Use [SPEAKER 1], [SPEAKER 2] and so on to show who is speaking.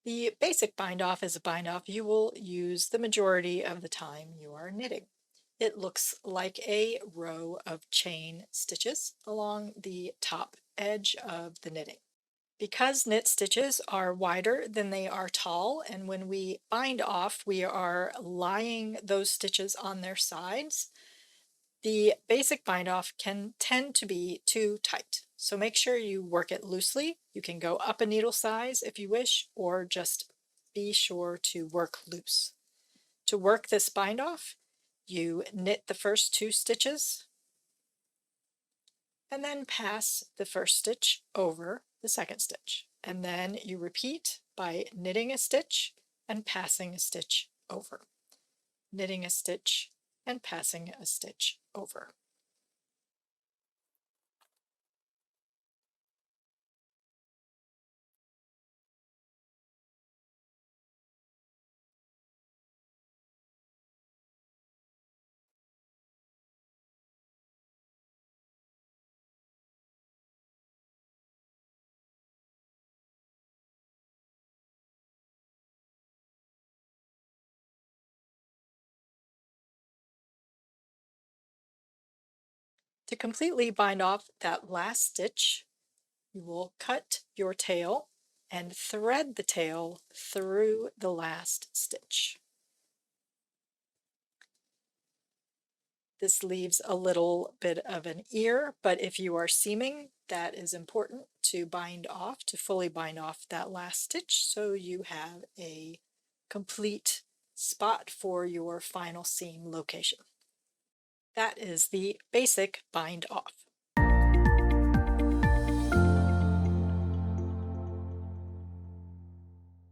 [SPEAKER 1] The basic bind off is a bind off you will use the majority of the time you are knitting. It looks like a row of chain stitches along the top edge of the knitting. Because knit stitches are wider than they are tall, and when we bind off, we are lying those stitches on their sides, the basic bind off can tend to be too tight. So make sure you work it loosely. You can go up a needle size if you wish, or just be sure to work loose. To work this bind off, you knit the first two stitches and then pass the first stitch over the second stitch. And then you repeat by knitting a stitch and passing a stitch over, knitting a stitch and passing a stitch over. To completely bind off that last stitch, you will cut your tail and thread the tail through the last stitch. This leaves a little bit of an ear, but if you are seaming, that is important to bind off, to fully bind off that last stitch so you have a complete spot for your final seam location. That is the basic bind off.